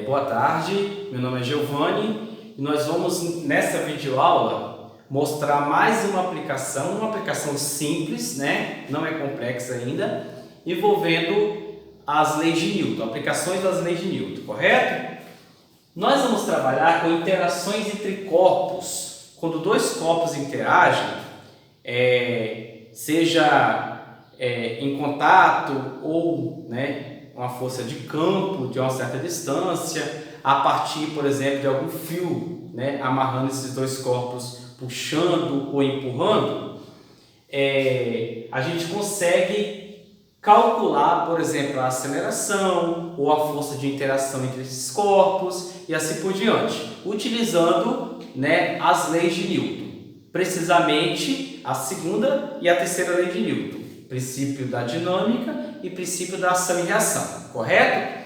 Boa tarde, meu nome é Giovanni e nós vamos nessa videoaula mostrar mais uma aplicação simples, né? Não é complexa ainda, envolvendo as leis de Newton, aplicações das leis de Newton, correto? Nós vamos trabalhar com interações entre corpos. Quando dois corpos interagem, seja em contato ou, uma força de campo de uma certa distância, a partir, por exemplo, de algum fio, amarrando esses dois corpos, puxando ou empurrando, a gente consegue calcular, por exemplo, a aceleração ou a força de interação entre esses corpos e assim por diante, utilizando, as leis de Newton, precisamente a segunda e a terceira lei de Newton, princípio da dinâmica e princípio da ação e reação, correto?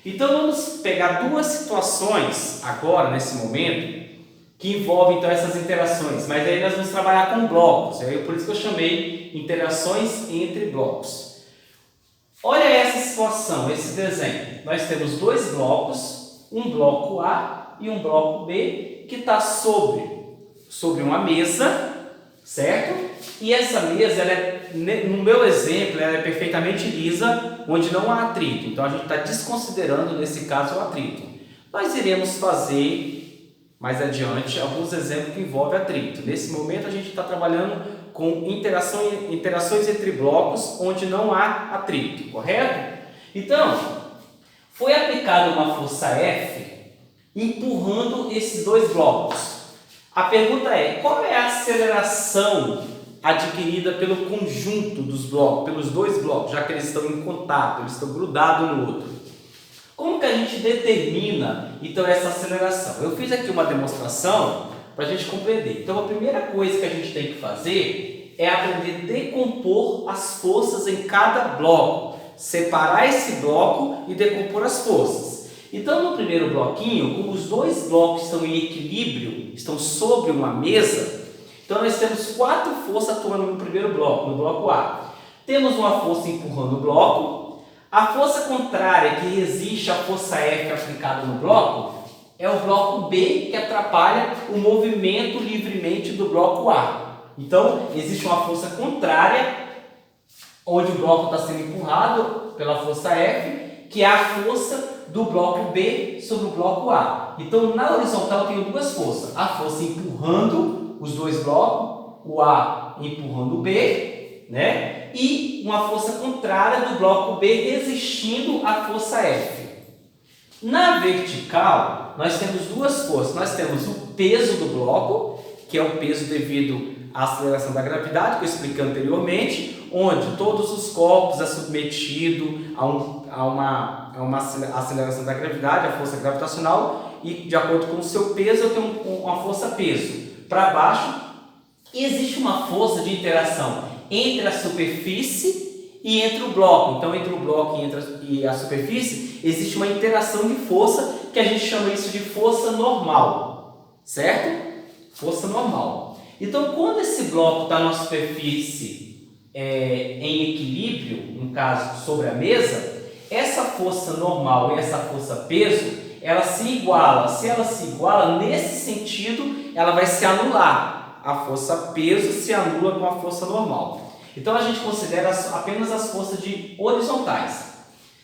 Então vamos pegar duas situações agora, nesse momento, que envolvem então essas interações, mas aí nós vamos trabalhar com blocos, por isso que eu chamei interações entre blocos. Olha essa situação, esse desenho. Nós temos dois blocos, um bloco A e um bloco B, que está sobre uma mesa, certo? E essa mesa, no meu exemplo, ela é perfeitamente lisa, onde não há atrito. Então a gente está desconsiderando, nesse caso, o atrito. Nós iremos fazer, mais adiante, alguns exemplos que envolvem atrito. Nesse momento a gente está trabalhando com interações entre blocos onde não há atrito, correto? Então, foi aplicada uma força F empurrando esses dois blocos. A pergunta é, qual é a aceleração adquirida pelo conjunto dos blocos, pelos dois blocos, já que eles estão em contato, eles estão grudados no outro? Como que a gente determina, então, essa aceleração? Eu fiz aqui uma demonstração para a gente compreender. Então, a primeira coisa que a gente tem que fazer é aprender a decompor as forças em cada bloco, separar esse bloco e decompor as forças. Então, no primeiro bloquinho, como os dois blocos estão em equilíbrio, estão sobre uma mesa, então nós temos 4 forças atuando no primeiro bloco, no bloco A. Temos uma força empurrando o bloco, a força contrária que resiste à força F aplicada no bloco é o bloco B, que atrapalha o movimento livremente do bloco A. Então, existe uma força contrária, onde o bloco está sendo empurrado pela força F, que é a força do bloco B sobre o bloco A. Então, na horizontal, eu tenho duas forças. A força empurrando os dois blocos, o A empurrando o B, e uma força contrária do bloco B resistindo à força F. Na vertical, nós temos duas forças. Nós temos o peso do bloco, que é o peso devido à aceleração da gravidade, que eu expliquei anteriormente, onde todos os corpos é submetido a uma aceleração da gravidade, a força gravitacional, e de acordo com o seu peso, eu tenho uma força-peso. Para baixo, existe uma força de interação entre a superfície e entre o bloco. Então, entre o bloco e a superfície, existe uma interação de força, que a gente chama isso de força normal, certo? Força normal. Então, quando esse bloco está na superfície em equilíbrio, no caso, sobre a mesa, essa força normal e essa força peso, ela se iguala. Se ela se iguala, nesse sentido, ela vai se anular. A força peso se anula com a força normal. Então, a gente considera apenas as forças horizontais.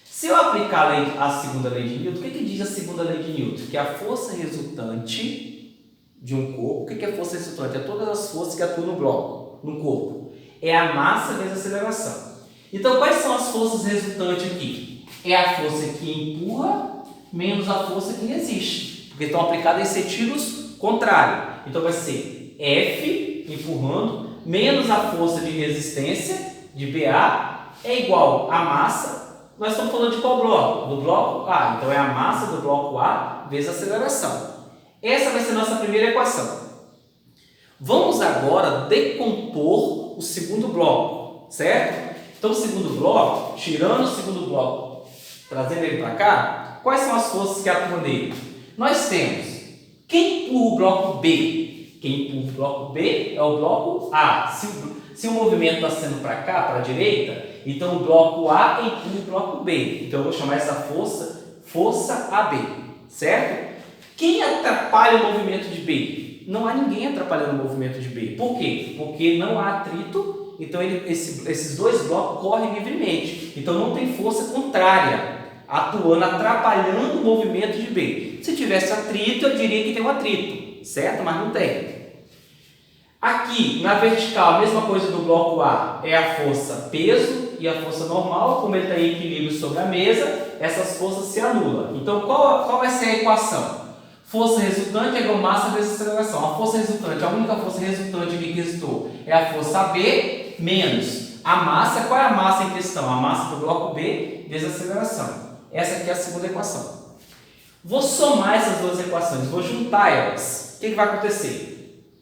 Se eu aplicar a segunda lei de Newton, o que diz a segunda lei de Newton? Que a força resultante de um corpo, o que é força resultante? É todas as forças que atuam no corpo. É a massa vezes a aceleração. Então, quais são as forças resultantes aqui? É a força que empurra menos a força que resiste, porque estão aplicadas em sentidos contrários. Então, vai ser F empurrando menos a força de resistência, de BA, é igual a massa. Nós estamos falando de qual bloco? Do bloco A. Então, é a massa do bloco A vezes a aceleração. Essa vai ser a nossa primeira equação. Vamos agora decompor o segundo bloco, certo? Então, o segundo bloco, tirando o segundo bloco, trazendo ele para cá, quais são as forças que atuam nele? Nós temos, quem empurra o bloco B? Quem empurra o bloco B é o bloco A. Se o movimento está sendo para cá, para a direita, então o bloco A empurra o bloco B. Então, eu vou chamar essa força força AB, certo? Quem atrapalha o movimento de B? Não há ninguém atrapalhando o movimento de B. Por quê? Porque não há atrito, então esses dois blocos correm livremente. Então não tem força contrária atuando, atrapalhando o movimento de B. Se tivesse atrito, eu diria que tem um atrito, certo? Mas não tem. Aqui, na vertical, a mesma coisa do bloco A, é a força peso e a força normal. Como ele está em equilíbrio sobre a mesa, essas forças se anulam. Então, qual vai ser a equação? Força resultante é igual a massa vezes aceleração. A força resultante, a única força resultante que resultou é a força B menos a massa. Qual é a massa em questão? A massa do bloco B vezes a aceleração. Essa aqui é a segunda equação. Vou somar essas duas equações, vou juntar elas. O que vai acontecer?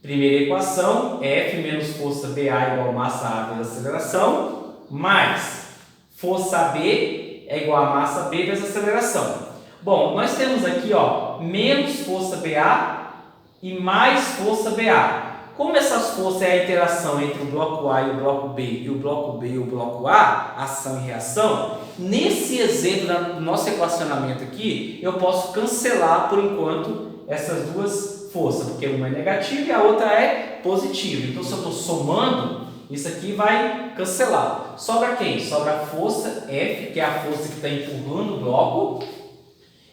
Primeira equação, F menos força BA igual a massa A vezes aceleração, mais força B é igual a massa B vezes aceleração. Bom, nós temos aqui, ó, menos força BA e mais força BA. Como essas forças é a interação entre o bloco A e o bloco B, e o bloco B e o bloco A, ação e reação, nesse exemplo do nosso equacionamento aqui, eu posso cancelar, por enquanto, essas duas forças, porque uma é negativa e a outra é positiva. Então, se eu estou somando, isso aqui vai cancelar. Sobra quem? Sobra a força F, que é a força que está empurrando o bloco,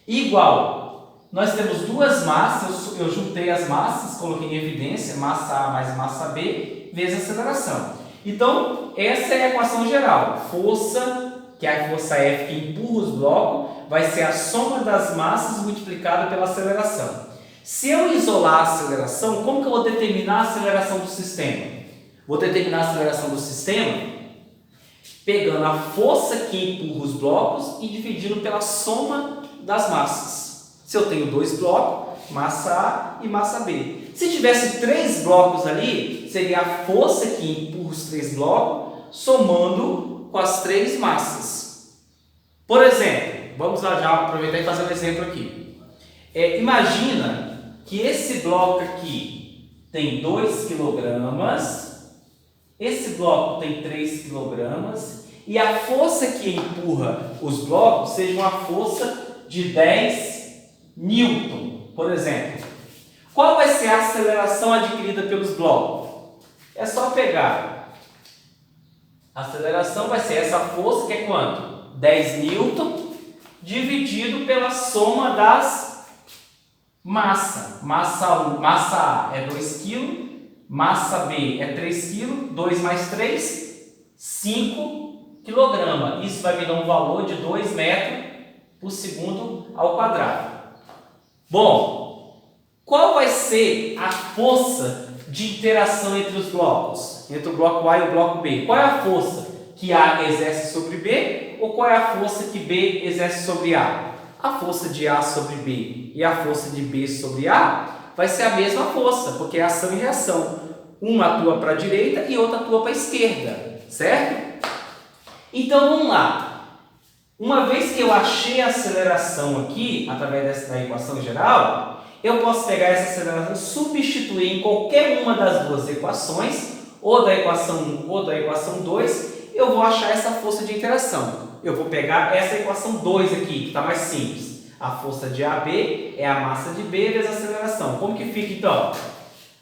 igual. Nós temos duas massas, eu juntei as massas, coloquei em evidência, massa A mais massa B, vezes aceleração. Então, essa é a equação geral. Força, que é a força F que empurra os blocos, vai ser a soma das massas multiplicada pela aceleração. Se eu isolar a aceleração, como que eu vou determinar a aceleração do sistema? Vou determinar a aceleração do sistema pegando a força que empurra os blocos e dividindo pela soma das massas. Se eu tenho dois blocos, massa A e massa B. Se tivesse três blocos ali, seria a força que empurra os três blocos, somando com as três massas. Por exemplo, vamos lá já aproveitar e fazer um exemplo aqui. Imagina que esse bloco aqui tem 2 kg, esse bloco tem 3 kg, e a força que empurra os blocos seja uma força de 10 Newton, por exemplo. Qual vai ser a aceleração adquirida pelos blocos? É só pegar. A aceleração vai ser essa força, que é quanto? 10 Newton, dividido pela soma das massa. Massa A é 2 kg, massa B é 3 kg, 2 mais 3, 5 kg. Isso vai me dar um valor de 2 metros por segundo ao quadrado. Bom, qual vai ser a força de interação entre os blocos? Entre o bloco A e o bloco B. Qual é a força que A exerce sobre B ou qual é a força que B exerce sobre A? A força de A sobre B e a força de B sobre A vai ser a mesma força, porque é ação e reação. Uma atua para a direita e outra atua para a esquerda, certo? Então, vamos lá. Uma vez que eu achei a aceleração aqui, através da equação geral, eu posso pegar essa aceleração e substituir em qualquer uma das duas equações, ou da equação 1 ou da equação 2, eu vou achar essa força de interação. Eu vou pegar essa equação 2 aqui, que está mais simples. A força de AB é a massa de B vezes a aceleração. Como que fica então?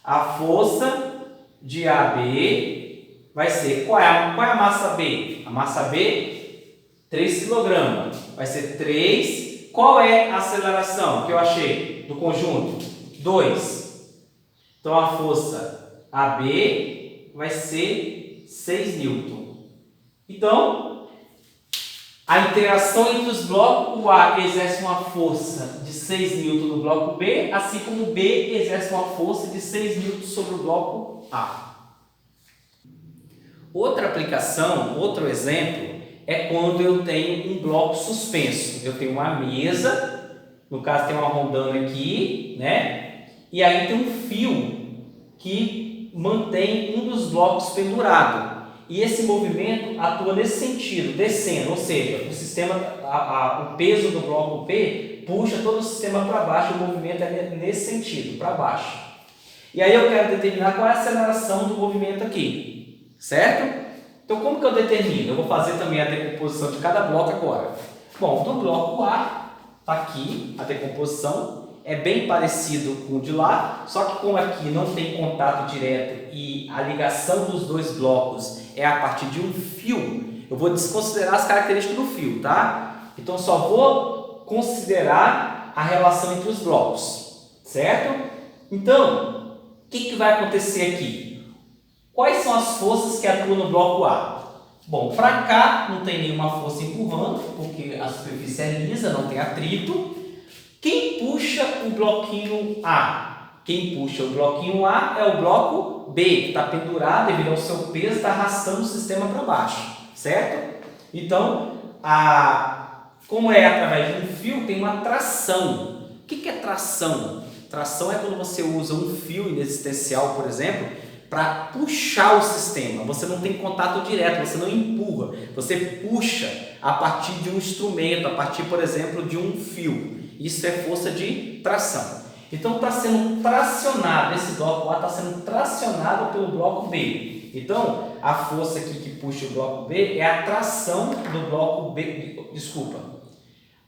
A força de AB vai ser, qual é a massa B? A massa B, 3 kg. Vai ser 3. Qual é a aceleração que eu achei do conjunto? 2. Então a força AB vai ser 6 Newton. Então, a interação entre os blocos, o A exerce uma força de 6 Newton no bloco B, assim como o B exerce uma força de 6 Newton sobre o bloco A. Outra aplicação, outro exemplo, é quando eu tenho um bloco suspenso. Eu tenho uma mesa, no caso tem uma rondana aqui, né? E aí tem um fio que mantém um dos blocos pendurado. E esse movimento atua nesse sentido, descendo, ou seja, o sistema, o peso do bloco P puxa todo o sistema para baixo, o movimento é nesse sentido, para baixo. E aí eu quero determinar qual é a aceleração do movimento aqui, certo? Então como que eu determino? Eu vou fazer também a decomposição de cada bloco agora. Bom, do bloco A, Tá aqui a decomposição, é bem parecido com o de lá, só que como aqui não tem contato direto e a ligação dos dois blocos é a partir de um fio, eu vou desconsiderar as características do fio, tá? Então só vou considerar a relação entre os blocos, certo? Então, o que vai acontecer aqui? Quais são as forças que atuam no bloco A? Bom, para cá não tem nenhuma força empurrando, porque a superfície é lisa, não tem atrito. Quem puxa o bloquinho A? Quem puxa o bloquinho A é o bloco B, que está pendurado devido ao seu peso, está arrastando o sistema para baixo, certo? Então, como é através de um fio, tem uma tração. O que é tração? Tração é quando você usa um fio inexistencial, por exemplo, para puxar o sistema. Você não tem contato direto, você não empurra, você puxa a partir de um instrumento, a partir, por exemplo, de um fio. Isso é força de tração. Então está sendo tracionado, esse bloco A está sendo tracionado pelo bloco B. Então a força aqui que puxa o bloco B é a tração do bloco B,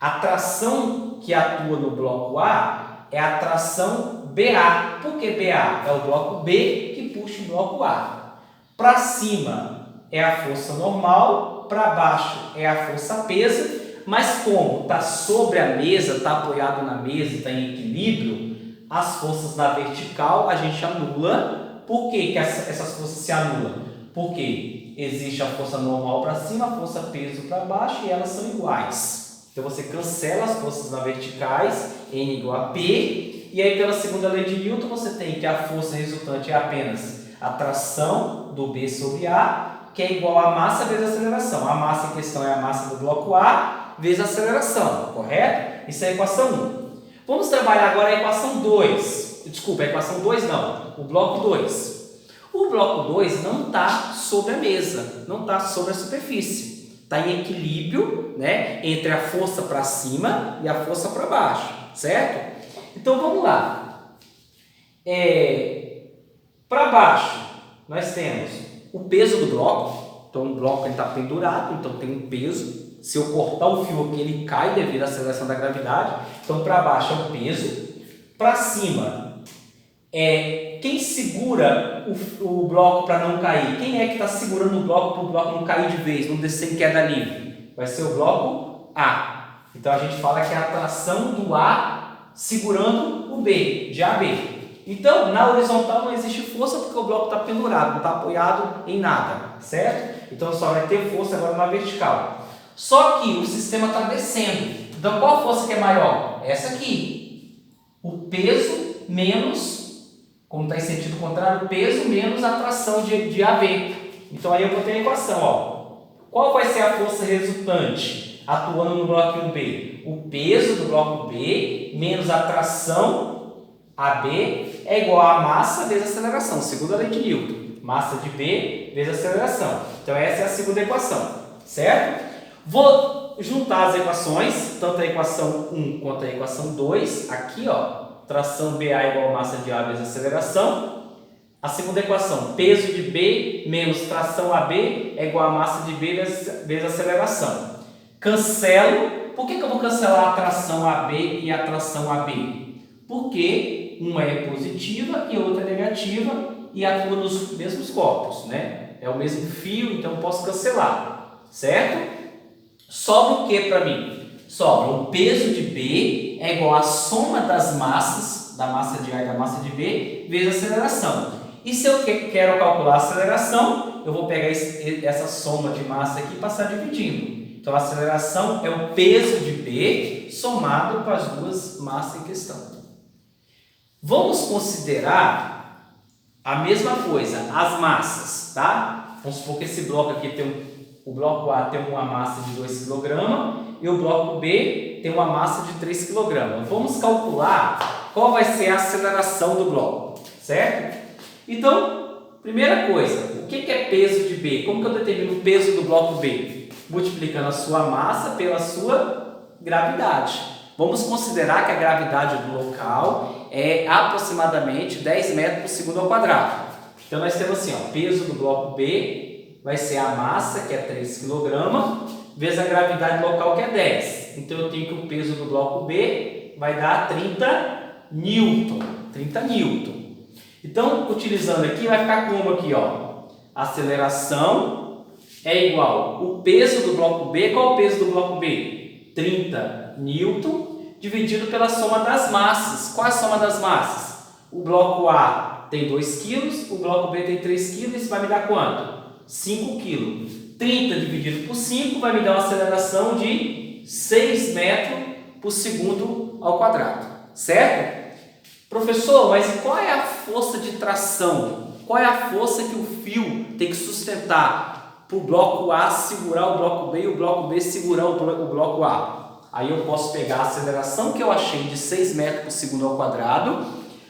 a tração que atua no bloco A é a tração BA. Por que BA? É o bloco B que puxa o bloco A. Para cima é a força normal, para baixo é a força peso, mas como está sobre a mesa, está apoiado na mesa, está em equilíbrio, as forças na vertical a gente anula. Por que essas forças se anulam? Porque existe a força normal para cima, a força peso para baixo e elas são iguais. Então você cancela as forças na verticais, N igual a P, e aí pela segunda lei de Newton você tem que a força resultante é apenas a tração do B sobre A, que é igual a massa vezes a aceleração. A massa em questão é a massa do bloco A vezes a aceleração, correto? Isso é a equação 1. Vamos trabalhar agora a equação 2. Desculpa, a equação 2 não, o bloco 2. O bloco 2 não está sobre a mesa, não está sobre a superfície. Está em equilíbrio, né, entre a força para cima e a força para baixo, certo? Então vamos lá. Para baixo, nós temos o peso do bloco. Então o bloco está pendurado, então tem um peso. Se eu cortar o fio aqui, ele cai devido à aceleração da gravidade. Então para baixo é o peso. Para cima quem segura o bloco para não cair? Quem é que está segurando o bloco para o bloco não cair de vez, não descer em queda livre? Vai ser o bloco A. Então a gente fala que é a tração do A segurando o B, de A a B. Então na horizontal não existe força porque o bloco está pendurado, não está apoiado em nada, certo? Então só vai ter força agora na vertical. Só que o sistema está descendo. Então qual a força que é maior? Essa aqui. O peso menos, como está em sentido contrário, o peso menos a tração de AB. Então aí eu vou ter a equação, ó. Qual vai ser a força resultante atuando no bloquinho B? O peso do bloco B menos a tração AB é igual a massa vezes a aceleração, segunda lei de Newton. Massa de B vezes a aceleração. Então essa é a segunda equação, certo? Vou juntar as equações, tanto a equação 1 quanto a equação 2, aqui ó, tração BA igual a massa de A vezes aceleração. A segunda equação, peso de B menos tração AB é igual a massa de B vezes aceleração. Cancelo. Por que eu vou cancelar a tração AB e a tração AB? Porque uma é positiva e a outra é negativa e atua nos mesmos corpos, né? É o mesmo fio, então eu posso cancelar, certo? Sobra o que para mim? Sobra o peso de B é igual à soma das massas, da massa de A e da massa de B, vezes a aceleração. E se eu quero calcular a aceleração, eu vou pegar essa soma de massa aqui e passar dividindo. Então a aceleração é o peso de B somado com as duas massas em questão. Vamos considerar a mesma coisa, as massas, tá? Vamos supor que esse bloco aqui o bloco A tem uma massa de 2 kg e o bloco B tem uma massa de 3 kg. Vamos calcular qual vai ser a aceleração do bloco, certo? Então, primeira coisa, o que é peso de B? Como que eu determino o peso do bloco B? Multiplicando a sua massa pela sua gravidade. Vamos considerar que a gravidade do local é aproximadamente 10 metros por segundo ao quadrado. Então nós temos assim, ó, peso do bloco B vai ser a massa, que é 3 kg, vezes a gravidade local, que é 10. então eu tenho que o peso do bloco B vai dar 30 Newton. 30 Newton. Então, utilizando aqui, vai ficar como aqui, ó? Aceleração é igual o peso do bloco B. Qual é o peso do bloco B? 30 Newton dividido pela soma das massas. Qual é a soma das massas? O bloco A tem 2 kg, o bloco B tem 3 kg, isso vai me dar quanto? 5 kg. 30 dividido por 5 vai me dar uma aceleração de 6 metros por segundo ao quadrado, certo? Professor, mas qual é a força de tração? Qual é a força que o fio tem que sustentar para o bloco A segurar o bloco B e o bloco B segurar o bloco A? Aí eu posso pegar a aceleração que eu achei de 6 metros por segundo ao quadrado,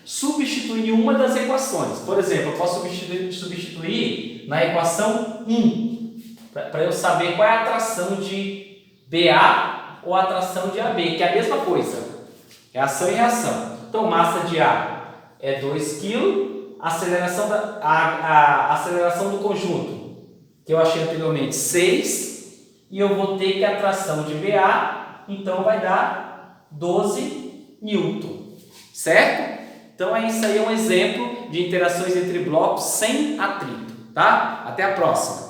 substituir em uma das equações. Por exemplo, eu posso substituir na equação 1, para eu saber qual é a tração de BA ou a tração de AB, que é a mesma coisa. É ação e reação. Então, massa de A é 2 kg, a aceleração do conjunto, que eu achei anteriormente, 6, e eu vou ter que a tração de BA, então vai dar 12 Newton, certo? Então, isso aí é um exemplo de interações entre blocos sem atrito, tá? Até a próxima!